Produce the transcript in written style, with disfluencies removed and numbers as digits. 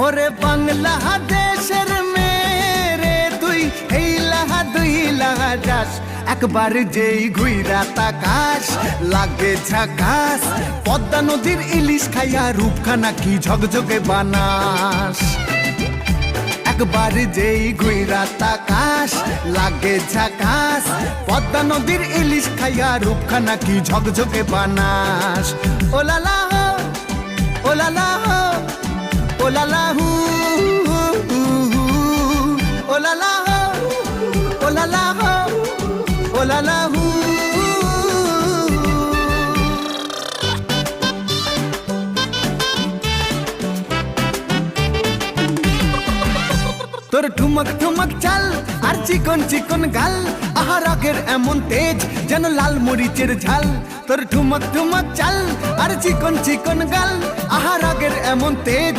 ওরে বাংলাদেশের মেরে তুই এই লাহা দুই লাহা যাস, একবার যেই ঘুইরা তাকাস লাগে ঝাকাস। পদ্মা নদীর ইলিশ খাইয়া রূপখানা কি ঝকঝকে বানাস। একবার যেই ঘুইরা তাকাস লাগে ঝাকাস। পদ্মা নদীর ইলিশ খাইয়া রূপখানা কি ঝকঝকে বানাস। ওলালা হো ওলালা হো ওলালা হু ওলালা হো ওলালা হো ওলালা হু। তোর ঠুমক ঠুমক চাল আর চিকন চিকন গাল, আহা রাগের এমন তেজ যেন লাল মরিচের ঝাল। তোর ঠুমক ঠুমক চাল আর চিকন চিকন গাল, আহা রাগের এমন তেজ